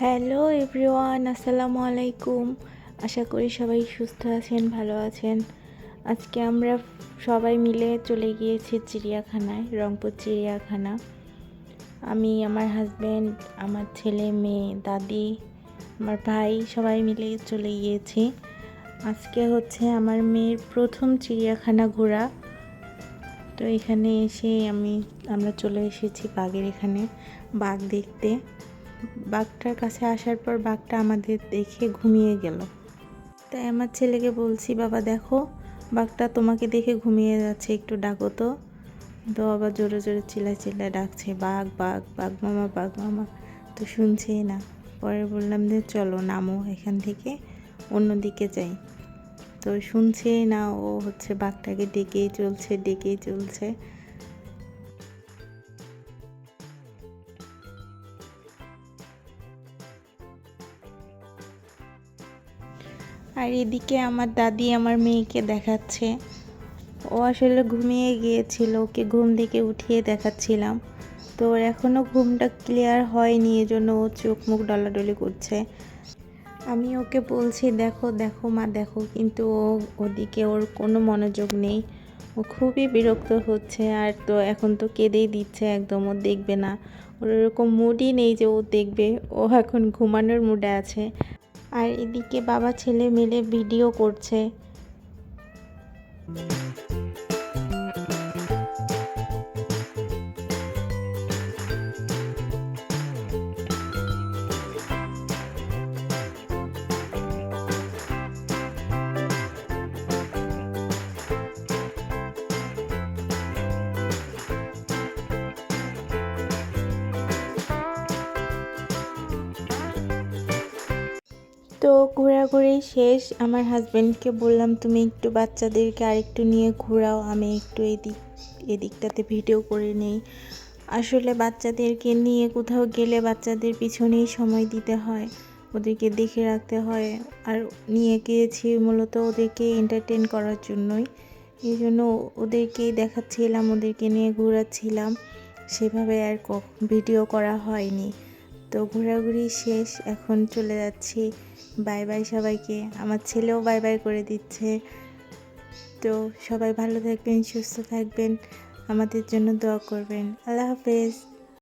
Hello everyone, আসসালামু আলাইকুম। আশা করি সবাই সুস্থ আছেন, ভালো আছেন। আজকে আমরা সবাই মিলে চলে গিয়েছি চিড়িয়াখানায়, রংপুর চিড়িয়াখানা। আমি, আমার হাজব্যান্ড, আমার ছেলে মেয়ে, দাদি, আমার ভাই সবাই মিলে চলে গিয়েছি। আজকে হচ্ছে আমার মেয়ের প্রথম চিড়িয়াখানা ঘোরা। তো এখানে এসে আমরা চলে এসেছি বাঘের এখানে, বাঘ দেখতে। বাঘটার কাছে আসার পর বাঘটা আমাদের দেখে ঘুমিয়ে গেল। তাই আমার ছেলেকে বলছি, বাবা দেখো বাঘটা তোমাকে দেখে ঘুমিয়ে যাচ্ছে, একটু ডাকো তো। তো বাবা জোরে জোরে চিল্লায় ডাকছে, বাঘ বাঘ বাঘ মামা, বাঘ মামা। তো শুনছেই না। পরে বললাম যে চলো নামো এখান থেকে, অন্যদিকে যাই। তো শুনছেই না, ও হচ্ছে বাঘটাকে ডেকেই চলছে। আর এদিকে আমার দাদি আমার মেয়েকে দেখাচ্ছে। ও আসলে ঘুমিয়ে গিয়েছিল, ওকে ঘুম থেকে উঠিয়ে দেখাচ্ছিলাম। তো ওর এখনও ঘুমটা ক্লিয়ার হয়নি, এজন্য ও চোখ মুখ ডলাডলি করছে। আমি ওকে বলছি দেখো দেখো মা দেখো, কিন্তু ওদিকে ওর কোনো মনোযোগ নেই। ও খুবই বিরক্ত হচ্ছে, আর তো এখন তো কেঁদেই দিচ্ছে একদম, ও দেখবে না। ওর এরকম মুডই নেই যে ও দেখবে, ও এখন ঘুমানোর মুডে আছে। আর এদিকে বাবা ছেলে মিলে ভিডিও করছে। তো ঘোরাঘুরি শেষ। আমার হাজব্যান্ডকে বললাম তুমি একটু বাচ্চাদেরকে আরেকটু নিয়ে ঘোরাও, আমি একটু এদিকটাতে ভিডিও করে নেই। আসলে বাচ্চাদেরকে নিয়ে কোথাও গেলে বাচ্চাদের পিছনেই সময় দিতে হয়, ওদেরকে দেখে রাখতে হয়। আর নিয়ে গিয়েছি মূলত ওদেরকে এন্টারটেন করার জন্যই, এই জন্য ওদেরকেই দেখাচ্ছিলাম, ওদেরকে নিয়ে ঘোরাচ্ছিলাম। সেভাবে আর ভিডিও করা হয়নি। তো ঘোরাঘুরি শেষ, এখন চলে যাচ্ছি। বাই বাই সবাইকে। আমার ছেলেও বাই বাই করে দিচ্ছে। তো সবাই ভালো থাকবেন, সুস্থ থাকবেন, আমাদের জন্য দোয়া করবেন। আল্লাহ হাফেজ।